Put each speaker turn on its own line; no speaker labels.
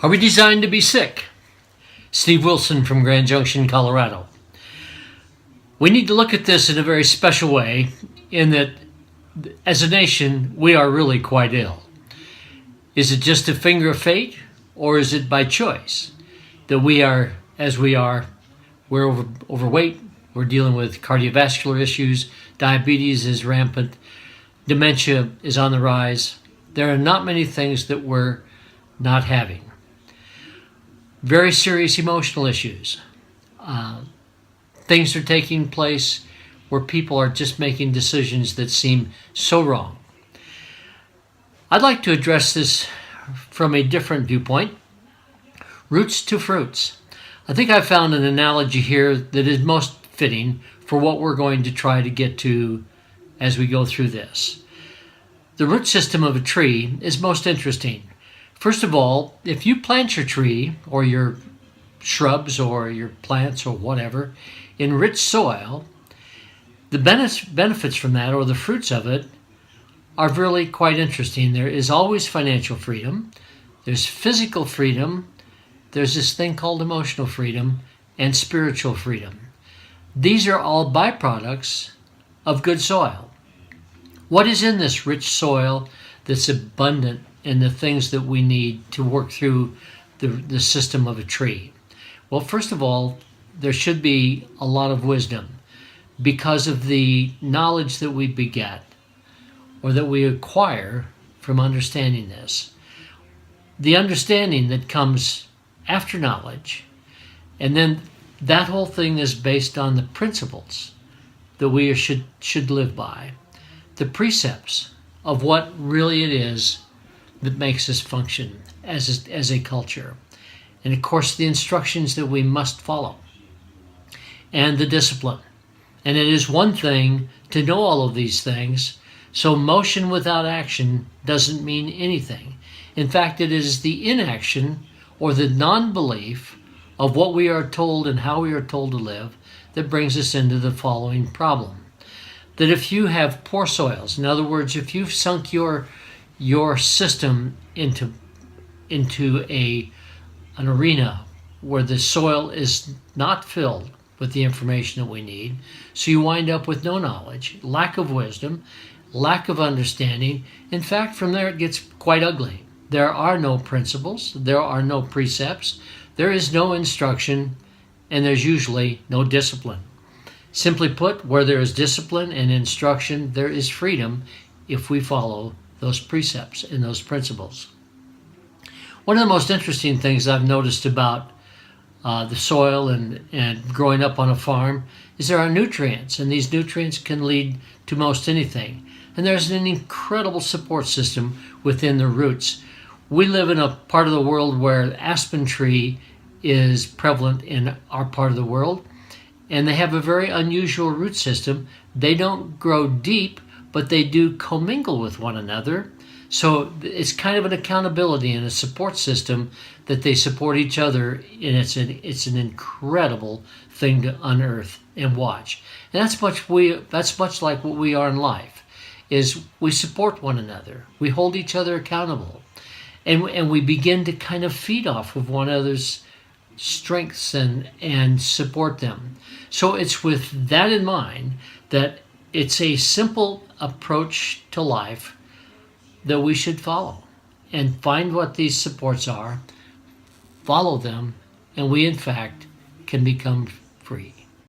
Are we designed to be sick? Steve Wilson from Grand Junction, Colorado. We need to look at this in a very special way, in that as a nation, we are really quite ill. Is it just a finger of fate, or is it by choice that we are as we are? We're overweight, we're dealing with cardiovascular issues, diabetes is rampant, dementia is on the rise. There are not many things that we're not having. Very serious emotional issues. Things are taking place where people are just making decisions that seem so wrong. I'd like to address this from a different viewpoint. Roots to fruits. I think I found an analogy here that is most fitting for what we're going to try to get to as we go through this. The root system of a tree is most interesting. First of all, if you plant your tree or your shrubs or your plants or whatever in rich soil, the benefits from that, or the fruits of it, are really quite interesting. There is always financial freedom, there's physical freedom, there's this thing called emotional freedom, and spiritual freedom. These are all byproducts of good soil. What is in this rich soil that's abundant in the things that we need to work through the system of a tree? Well, first of all, there should be a lot of wisdom because of the knowledge that we beget or that we acquire from understanding this. The understanding that comes after knowledge, and then that whole thing is based on the principles that we should live by, the precepts of what really it is that makes us function as a culture, and of course the instructions that we must follow, and the discipline. And it is one thing to know all of these things, so motion without action doesn't mean anything. In fact, it is the inaction or the non-belief of what we are told and how we are told to live that brings us into the following problem. That if you have poor soils, in other words, if you've sunk your system into an arena where the soil is not filled with the information that we need, so you wind up with no knowledge, lack of wisdom, lack of understanding. In fact, from there it gets quite ugly. There are no principles, there are no precepts, there is no instruction, and there's usually no discipline. Simply put, where there is discipline and instruction, there is freedom if we follow those precepts and those principles. One of the most interesting things I've noticed about the soil and growing up on a farm is there are nutrients, and these nutrients can lead to most anything. And there's an incredible support system within the roots. We live in a part of the world where the aspen tree is prevalent in our part of the world, and they have a very unusual root system. They don't grow deep, but they do commingle with one another. So it's kind of an accountability and a support system that they support each other, and it's an incredible thing to unearth and watch. And that's much like what we are in life, is we support one another, we hold each other accountable, and we begin to kind of feed off of one another's strengths and support them. So it's with that in mind that it's a simple approach to life that we should follow, and find what these supports are, follow them, and we in fact can become free.